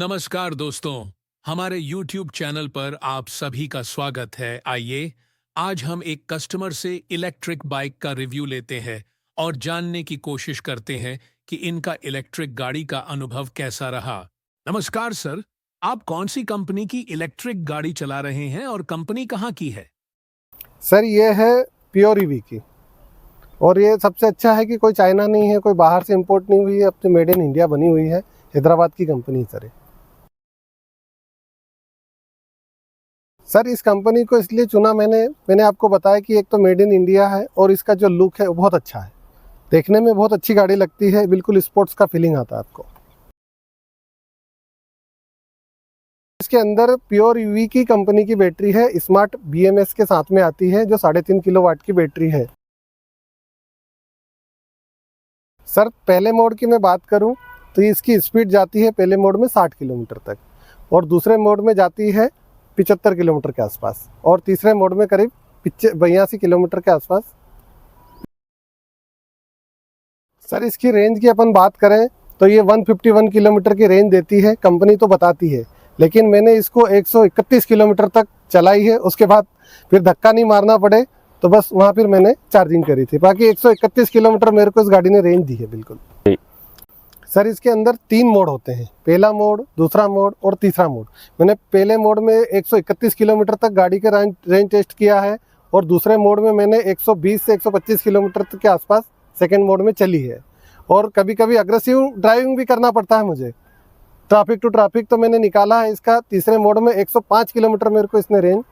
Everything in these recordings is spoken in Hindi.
नमस्कार दोस्तों, हमारे YouTube चैनल पर आप सभी का स्वागत है। आइए आज हम एक कस्टमर से इलेक्ट्रिक बाइक का रिव्यू लेते हैं और जानने की कोशिश करते हैं कि इनका इलेक्ट्रिक गाड़ी का अनुभव कैसा रहा। नमस्कार सर, आप कौन सी कंपनी की इलेक्ट्रिक गाड़ी चला रहे हैं और कंपनी कहाँ की है? सर ये है प्योर ईवी की, और ये सबसे अच्छा है कि कोई चाइना नहीं है, कोई बाहर से इंपोर्ट नहीं हुई है, अपनी मेड इन इंडिया बनी हुई है। हैदराबाद की कंपनी सर है। सर इस कंपनी को इसलिए चुना मैंने आपको बताया कि एक तो मेड इन इंडिया है और इसका जो लुक है वो बहुत अच्छा है। देखने में बहुत अच्छी गाड़ी लगती है, बिल्कुल स्पोर्ट्स का फीलिंग आता है आपको। इसके अंदर प्योर ईवी की कंपनी की बैटरी है, स्मार्ट BMS के साथ में आती है, जो 3.5 किलोवाट की बैटरी है। सर पहले मोड की मैं बात करूं तो इसकी स्पीड जाती है पहले मोड में 60 किलोमीटर तक, और दूसरे मोड में जाती है 75 किलोमीटर के आसपास, और तीसरे मोड में करीब 82 किलोमीटर के आसपास। सर इसकी रेंज की अपन बात करें तो ये 151 किलोमीटर की रेंज देती है, कंपनी तो बताती है, लेकिन मैंने इसको 131 किलोमीटर तक चलाई है। उसके बाद फिर धक्का नहीं मारना पड़े तो बस वहाँ फिर मैंने चार्जिंग करी थी। बाकी 131 किलोमीटर मेरे को इस गाड़ी ने रेंज दी है बिल्कुल। सर इसके अंदर 3 मोड होते हैं, पहला मोड, दूसरा मोड और तीसरा मोड। मैंने पहले मोड में 131 किलोमीटर तक गाड़ी का रेंज टेस्ट किया है, और दूसरे मोड में मैंने 120 से 125 किलोमीटर के आसपास सेकेंड मोड में चली है। और कभी कभी अग्रेसिव ड्राइविंग भी करना पड़ता है मुझे, ट्रैफिक टू ट्रैफिक, तो मैंने निकाला है इसका तीसरे मोड में 105 किलोमीटर मेरे को इसने रेंज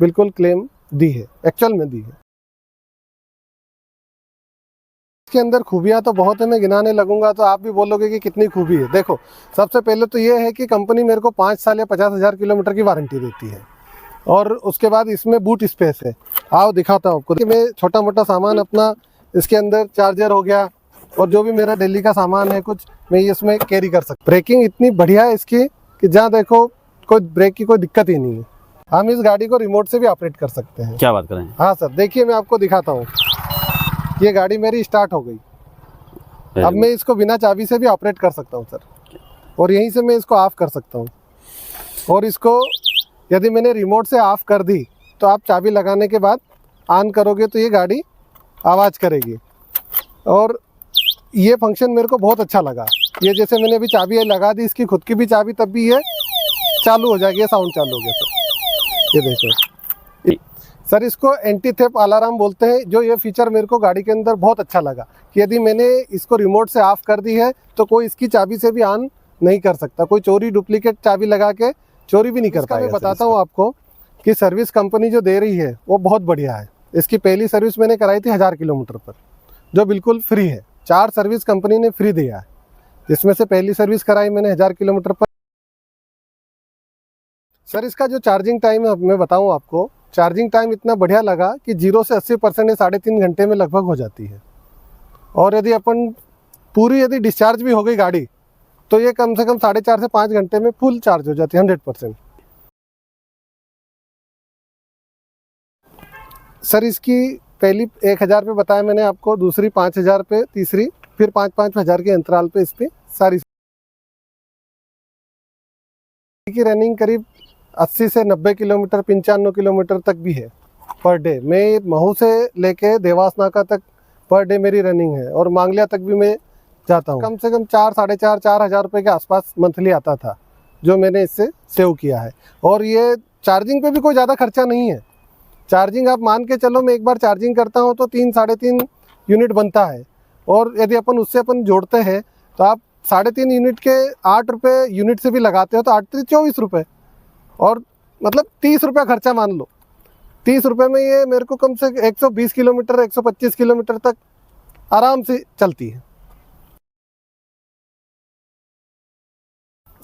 बिल्कुल क्लेम दी है, एक्चुअल में दी है। इसके अंदर खूबियां तो बहुत है, मैं गिनाने लगूंगा तो आप भी बोलोगे कि कितनी खूबी है। देखो, सबसे पहले तो ये है कि कंपनी मेरे को 5 साल या 50,000 किलोमीटर की वारंटी देती है, और उसके बाद इसमें बूट स्पेस है। आओ दिखाता हूँ आपको। मैं छोटा मोटा सामान अपना इसके अंदर, चार्जर हो गया और जो भी मेरा दिल्ली का सामान है कुछ, मैं इसमें कैरी कर सकता। ब्रेकिंग इतनी बढ़िया है इसकी कि जहाँ देखो कोई ब्रेक की कोई दिक्कत ही नहीं है। हम इस गाड़ी को रिमोट से भी ऑपरेट कर सकते हैं। क्या बात करें? हाँ सर, देखिए मैं आपको दिखाता हूँ। ये गाड़ी मेरी स्टार्ट हो गई, अब मैं इसको बिना चाबी से भी ऑपरेट कर सकता हूँ सर, और यहीं से मैं इसको ऑफ कर सकता हूँ। और इसको यदि मैंने रिमोट से ऑफ कर दी तो आप चाबी लगाने के बाद ऑन करोगे तो ये गाड़ी आवाज़ करेगी, और ये फंक्शन मेरे को बहुत अच्छा लगा। ये जैसे मैंने अभी चाबी लगा दी, इसकी खुद की भी चाबी, तब भी ये चालू हो जाएगी, ये साउंड चालू हो गया सर। ये देखो सर, इसको एंटी थेफ्ट अलार्म बोलते हैं। जो ये फीचर मेरे को गाड़ी के अंदर बहुत अच्छा लगा कि यदि मैंने इसको रिमोट से ऑफ कर दी है तो कोई इसकी चाबी से भी ऑन नहीं कर सकता, कोई चोरी डुप्लीकेट चाबी लगा के चोरी भी नहीं कर पाएगा। मैं बताता हूँ आपको कि सर्विस कंपनी जो दे रही है वो बहुत बढ़िया है। इसकी पहली सर्विस मैंने कराई थी 1000 किलोमीटर पर, जो बिल्कुल फ्री है। 4 सर्विस कंपनी ने फ्री दिया है, जिसमें से पहली सर्विस कराई मैंने 1000 किलोमीटर पर। सर इसका जो चार्जिंग टाइम है मैं बताऊं आपको, चार्जिंग टाइम इतना बढ़िया लगा कि 0 से 80% 3.5 घंटे में लगभग हो जाती है। और यदि अपन पूरी यदि डिस्चार्ज भी हो गई गाड़ी तो ये कम से कम 4.5 से 5 घंटे में फुल चार्ज हो जाती है 100%। सर इसकी पहली 1000 पे बताया मैंने आपको, दूसरी 5000 पे, तीसरी फिर 5-5 हज़ार के अंतराल पे इस पर सारी की रनिंग करीब 80 से 90 किलोमीटर, 95 किलोमीटर तक भी है पर डे। मैं महू से लेके देवास नाका तक पर डे मेरी रनिंग है, और मांगलिया तक भी मैं जाता हूँ। कम से कम 4-4.5 हज़ार रुपये के आसपास मंथली आता था, जो मैंने इससे सेव किया है। और ये चार्जिंग पे भी कोई ज़्यादा खर्चा नहीं है। चार्जिंग आप मान के चलो, मैं एक बार चार्जिंग करता हूँ तो 3-3.5 यूनिट बनता है, और यदि अपन उससे जोड़ते हैं तो आप 3.5 यूनिट के 8 रुपये यूनिट से भी लगाते हो तो 8 24 रुपये, और मतलब 30 रुपये खर्चा मान लो। 30 रुपये में ये मेरे को कम से 120 किलोमीटर, 125 किलोमीटर तक आराम से चलती है।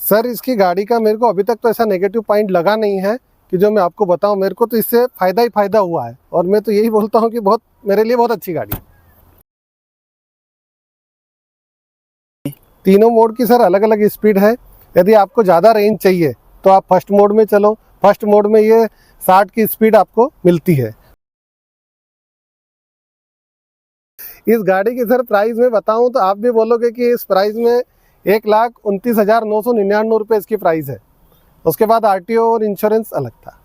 सर इसकी गाड़ी का मेरे को अभी तक तो ऐसा नेगेटिव पॉइंट लगा नहीं है कि जो मैं आपको बताऊं। मेरे को तो इससे फ़ायदा ही फ़ायदा हुआ है, और मैं तो यही बोलता हूं कि बहुत मेरे लिए बहुत अच्छी गाड़ी है। तीनों मोड की सर अलग अलग स्पीड है। यदि आपको ज़्यादा रेंज चाहिए तो आप फर्स्ट मोड में चलो। फर्स्ट मोड में ये 60 की स्पीड आपको मिलती है। इस गाड़ी की सर प्राइस में बताऊं तो आप भी बोलोगे कि इस प्राइस में 1,29,999 रुपये इसकी प्राइस है। उसके बाद आरटीओ और इंश्योरेंस अलग था।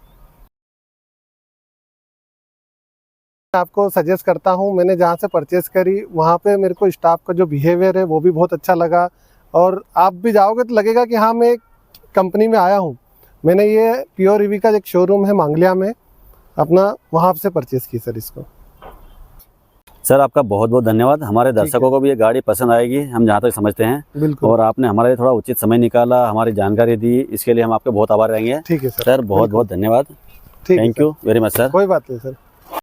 आपको सजेस्ट करता हूँ, मैंने जहाँ से परचेस करी वहाँ पे मेरे को स्टाफ का जो बिहेवियर है वो भी बहुत अच्छा लगा, और आप भी जाओगे तो लगेगा कि हाँ मैं एक कंपनी में आया हूँ। मैंने ये प्योर ईवी का एक शोरूम है मांगलिया में अपना, वहाँ से परचेस की सर इसको। सर आपका बहुत बहुत धन्यवाद। हमारे दर्शकों को भी ये गाड़ी पसंद आएगी, हम जहाँ तक समझते हैं। बिल्कुल। और आपने हमारे लिए थोड़ा उचित समय निकाला, हमारी जानकारी दी, इसके लिए हम आपके बहुत आभार रहेंगे। ठीक है सर। सर बहुत बहुत धन्यवाद। ठीक है thank you very much sir. कोई बात नहीं सर।